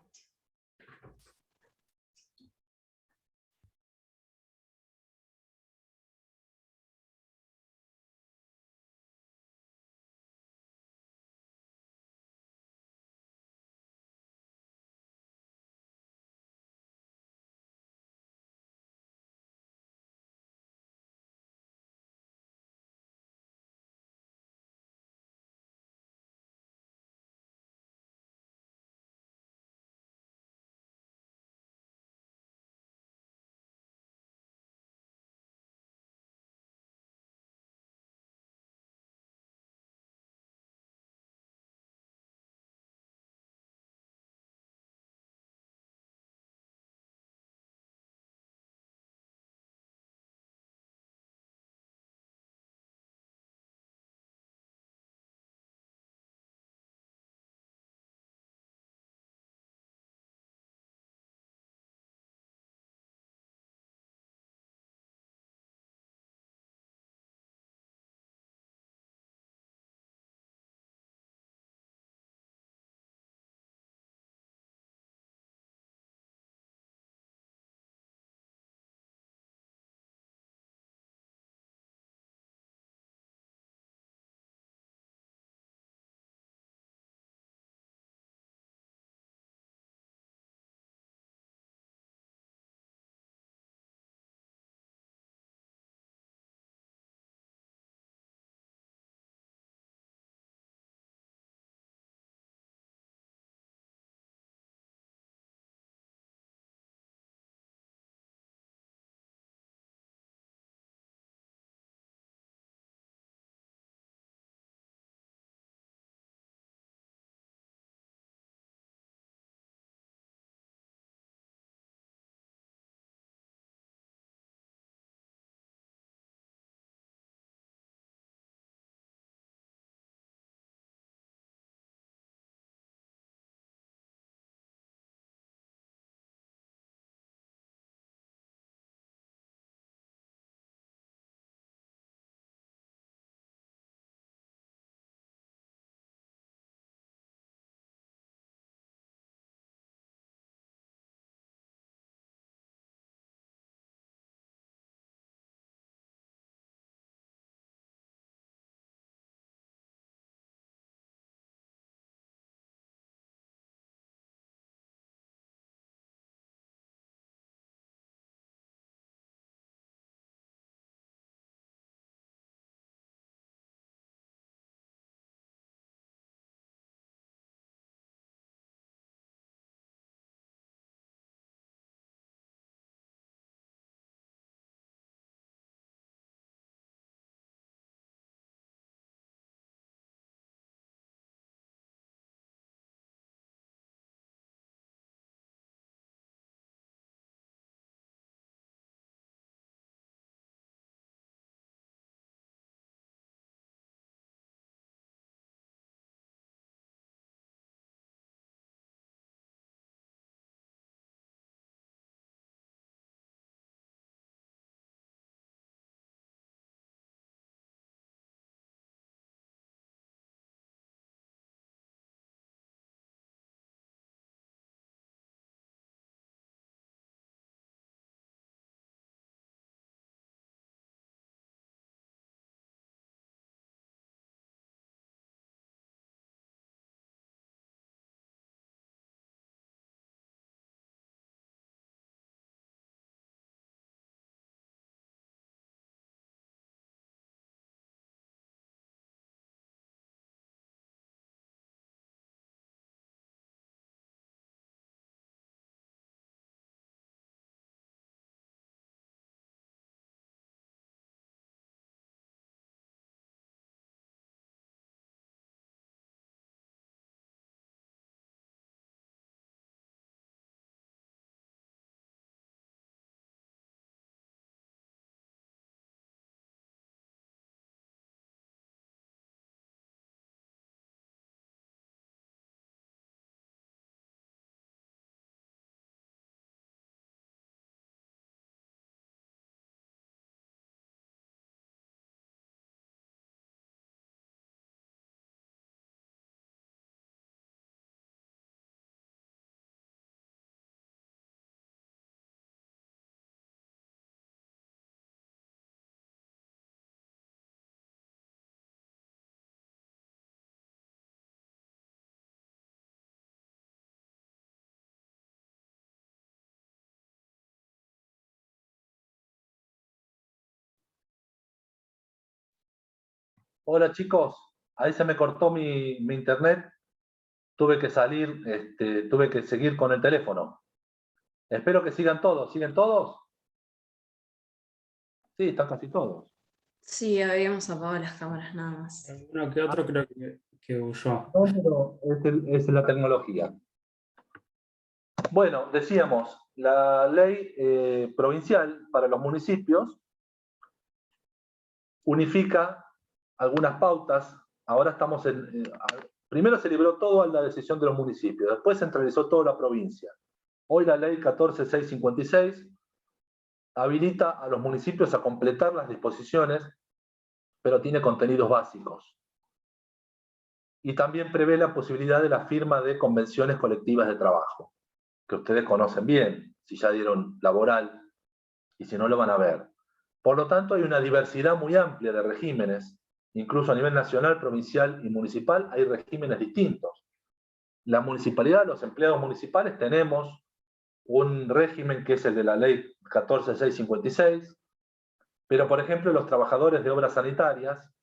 Hola chicos, ahí se me cortó mi internet, tuve que salir, tuve que seguir con el teléfono. Espero que sigan todos. ¿Siguen todos? Sí, están casi todos. Sí, habíamos apagado las cámaras nada más. Uno que otro creo que huyó. No, pero es la tecnología. Bueno, decíamos, la ley provincial para los municipios unifica algunas pautas. Ahora estamos primero se libró todo a la decisión de los municipios, después centralizó toda la provincia. Hoy la ley 14656 habilita a los municipios a completar las disposiciones, pero tiene contenidos básicos. Y también prevé la posibilidad de la firma de convenciones colectivas de trabajo, que ustedes conocen bien, si ya dieron laboral, y si no lo van a ver. Por lo tanto, hay una diversidad muy amplia de regímenes, incluso a nivel nacional, provincial y municipal, hay regímenes distintos. La municipalidad, los empleados municipales, tenemos un régimen que es el de la ley 14656, pero por ejemplo los trabajadores de obras sanitarias,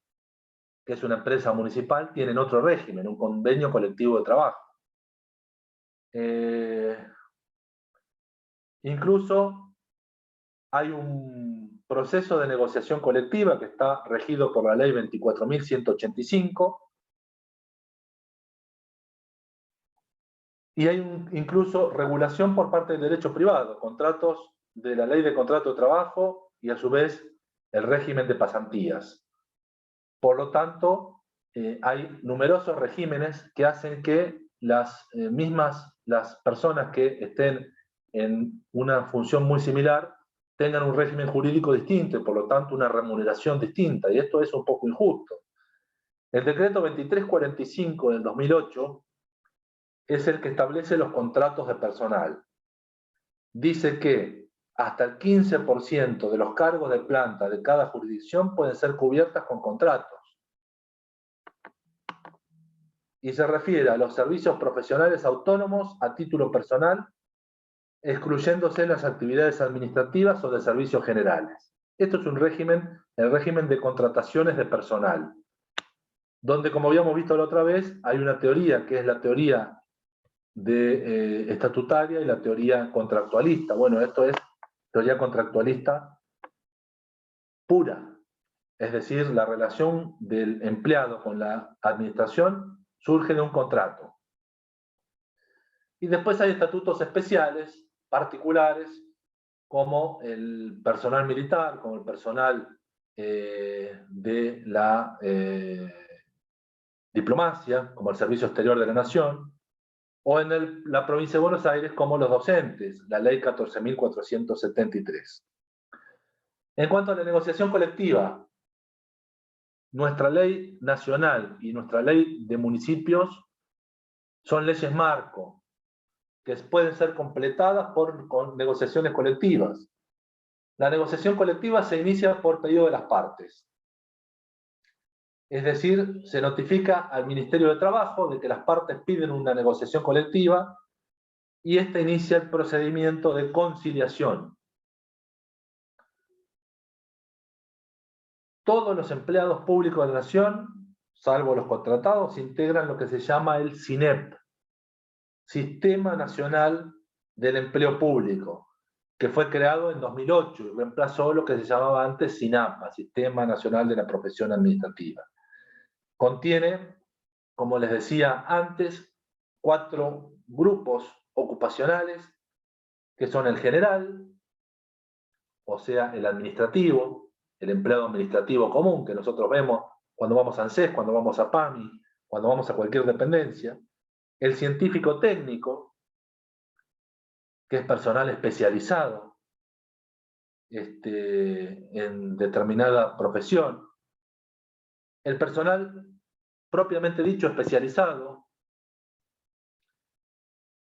que es una empresa municipal, tienen otro régimen, un convenio colectivo de trabajo. Incluso hay un proceso de negociación colectiva que está regido por la ley 24.185, y hay incluso regulación por parte del derecho privado, contratos de la ley de contrato de trabajo y a su vez el régimen de pasantías. Por lo tanto, hay numerosos regímenes que hacen que las personas que estén en una función muy similar tengan un régimen jurídico distinto y por lo tanto una remuneración distinta, y esto es un poco injusto. El decreto 2345 del 2008 es el que establece los contratos de personal. Dice que hasta el 15% de los cargos de planta de cada jurisdicción pueden ser cubiertas con contratos. Y se refiere a los servicios profesionales autónomos a título personal, excluyéndose las actividades administrativas o de servicios generales. Esto es un régimen, el régimen de contrataciones de personal, donde, como habíamos visto la otra vez, hay una teoría que es la teoría estatutaria y la teoría contractualista. Bueno, esto es teoría contractualista pura, es decir, la relación del empleado con la administración surge de un contrato. Y después hay estatutos especiales, particulares, como el personal militar, como el personal de la diplomacia, como el Servicio Exterior de la Nación, o en la provincia de Buenos Aires como los docentes, la ley 14.473. En cuanto a la negociación colectiva, nuestra ley nacional y nuestra ley de municipios son leyes marco, que pueden ser completadas con negociaciones colectivas. La negociación colectiva se inicia por pedido de las partes. Es decir, se notifica al Ministerio de Trabajo de que las partes piden una negociación colectiva y este inicia el procedimiento de conciliación. Todos los empleados públicos de la Nación, salvo los contratados, integran lo que se llama el SINEP, Sistema Nacional del Empleo Público, que fue creado en 2008 y reemplazó lo que se llamaba antes SINAPA, Sistema Nacional de la Profesión Administrativa. Contiene, como les decía antes, 4 grupos ocupacionales, que son el general, o sea, el administrativo, el empleado administrativo común, que nosotros vemos cuando vamos a ANSES, cuando vamos a PAMI, cuando vamos a cualquier dependencia, el científico técnico, que es personal especializado en determinada profesión, el personal propiamente dicho especializado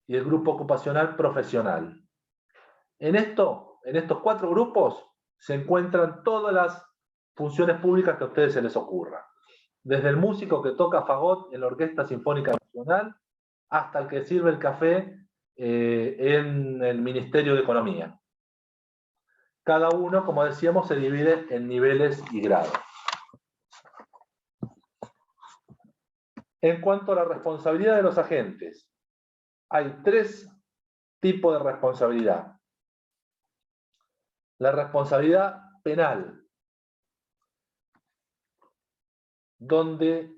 y el grupo ocupacional profesional. En estos 4 grupos se encuentran todas las funciones públicas que a ustedes se les ocurra. Desde el músico que toca fagot en la Orquesta Sinfónica Nacional hasta el que sirve el café en el Ministerio de Economía. Cada uno, como decíamos, se divide en niveles y grados. En cuanto a la responsabilidad de los agentes, hay 3 tipos de responsabilidad. La responsabilidad penal, donde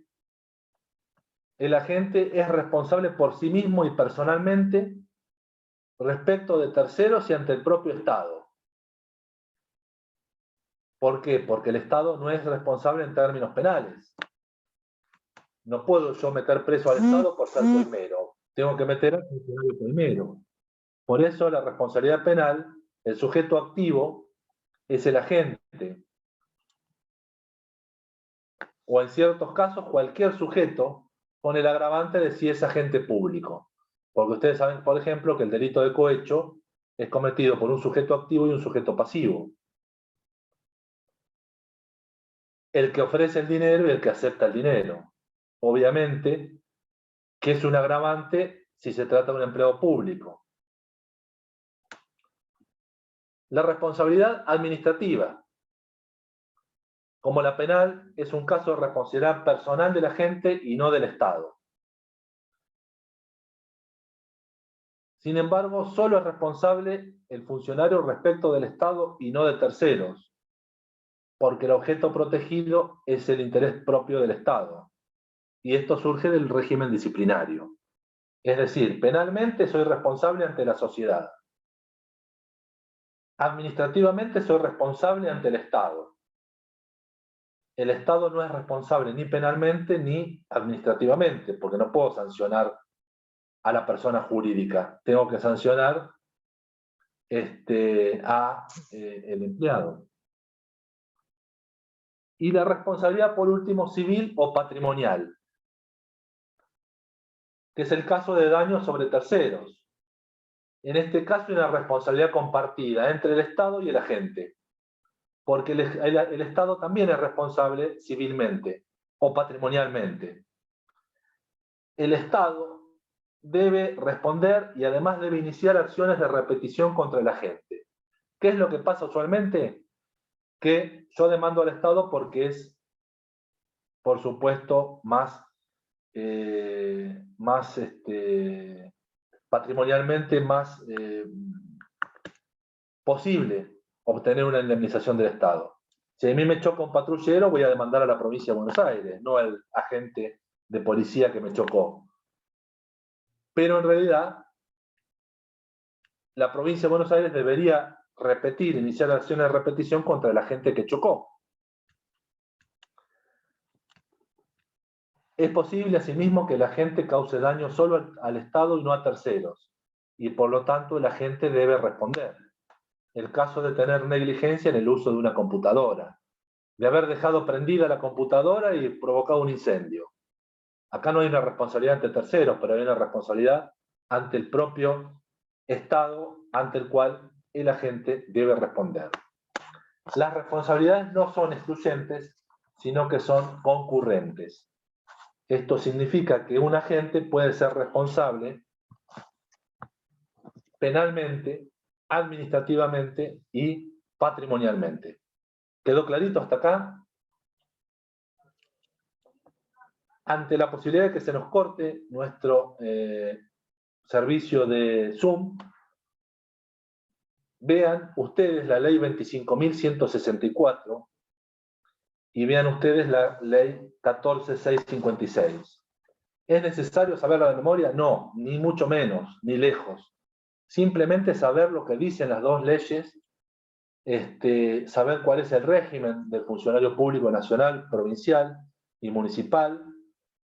el agente es responsable por sí mismo y personalmente respecto de terceros y ante el propio Estado. ¿Por qué? Porque el Estado no es responsable en términos penales. No puedo yo meter preso al Estado por ser coimero. Tengo que meter al funcionario coimero. Por eso la responsabilidad penal, el sujeto activo es el agente. O en ciertos casos cualquier sujeto con el agravante de si es agente público. Porque ustedes saben, por ejemplo, que el delito de cohecho es cometido por un sujeto activo y un sujeto pasivo. El que ofrece el dinero y el que acepta el dinero. Obviamente que es un agravante si se trata de un empleado público. La responsabilidad administrativa, como la penal, es un caso de responsabilidad personal del agente y no del Estado. Sin embargo, solo es responsable el funcionario respecto del Estado y no de terceros, porque el objeto protegido es el interés propio del Estado. Y esto surge del régimen disciplinario. Es decir, penalmente soy responsable ante la sociedad. Administrativamente soy responsable ante el Estado. El Estado no es responsable ni penalmente ni administrativamente, porque no puedo sancionar a la persona jurídica. Tengo que sancionar el empleado. Y la responsabilidad, por último, civil o patrimonial, que es el caso de daño sobre terceros. En este caso hay una responsabilidad compartida entre el Estado y el agente, porque el Estado también es responsable civilmente o patrimonialmente. El Estado debe responder y además debe iniciar acciones de repetición contra el agente. ¿Qué es lo que pasa usualmente? Que yo demando al Estado porque es, por supuesto, más patrimonialmente más posible obtener una indemnización del Estado. Si a mí me choca un patrullero, voy a demandar a la provincia de Buenos Aires, no al agente de policía que me chocó. Pero en realidad, la provincia de Buenos Aires debería iniciar acciones de repetición contra el agente que chocó. Es posible asimismo que el agente cause daño solo al Estado y no a terceros, y por lo tanto el agente debe responder. El caso de tener negligencia en el uso de una computadora, de haber dejado prendida la computadora y provocado un incendio. Acá no hay una responsabilidad ante terceros, pero hay una responsabilidad ante el propio Estado, ante el cual el agente debe responder. Las responsabilidades no son excluyentes, sino que son concurrentes. Esto significa que un agente puede ser responsable penalmente, administrativamente y patrimonialmente. ¿Quedó clarito hasta acá? Ante la posibilidad de que se nos corte nuestro servicio de Zoom, vean ustedes la ley 25.164 y vean ustedes la ley 14.656. ¿Es necesario saberla de memoria? No, ni mucho menos, ni lejos. Simplemente saber lo que dicen las dos leyes, saber cuál es el régimen del funcionario público nacional, provincial y municipal,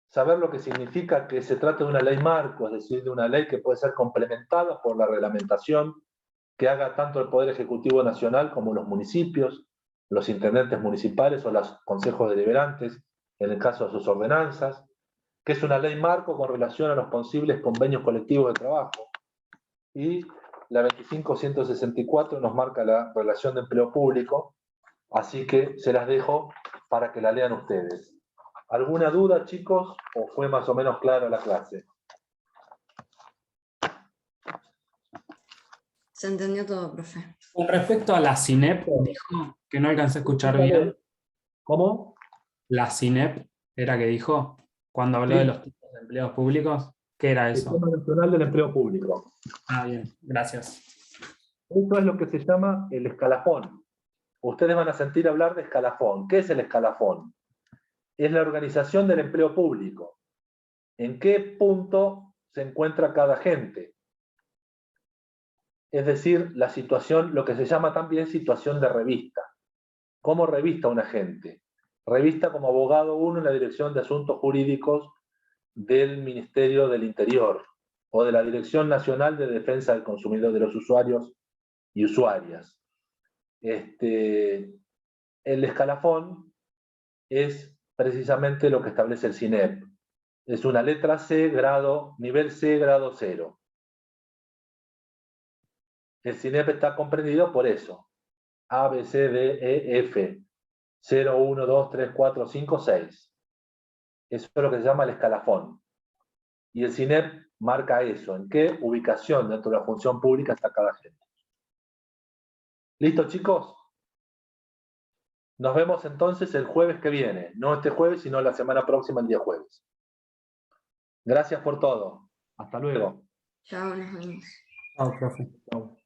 saber lo que significa que se trata de una ley marco, es decir, de una ley que puede ser complementada por la reglamentación que haga tanto el Poder Ejecutivo Nacional como los municipios, los intendentes municipales o los consejos deliberantes, en el caso de sus ordenanzas, que es una ley marco con relación a los posibles convenios colectivos de trabajo. Y la 25.164 nos marca la relación de empleo público, así que se las dejo para que la lean ustedes. ¿Alguna duda, chicos, o fue más o menos clara la clase? Se entendió todo, profe. Con respecto a la CINEP, dijo que no alcancé a escuchar bien. ¿Cómo? La CINEP era que dijo. Cuando habló Sí. de los tipos de empleos públicos, ¿qué era eso? Sistema Nacional del Empleo Público. Ah, bien, gracias. Esto es lo que se llama el escalafón. Ustedes van a sentir hablar de escalafón. ¿Qué es el escalafón? Es la organización del empleo público. ¿En qué punto se encuentra cada agente? Es decir, la situación, lo que se llama también situación de revista. ¿Cómo revista un agente? Revista como abogado uno en la Dirección de Asuntos Jurídicos del Ministerio del Interior o de la Dirección Nacional de Defensa del Consumidor, de los usuarios y usuarias. El escalafón es precisamente lo que establece el CINEP. Es una letra C, nivel C, grado 0. El CINEP está comprendido por eso. A, B, C, D, E, F. 0, 1, 2, 3, 4, 5, 6. Eso es lo que se llama el escalafón. Y el CINEP marca eso, en qué ubicación dentro de la función pública está cada agente. ¿Listo, chicos? Nos vemos entonces el jueves que viene. No este jueves, sino la semana próxima, el día jueves. Gracias por todo. Hasta luego. Chao, nos vemos. Chao, profe. Chau.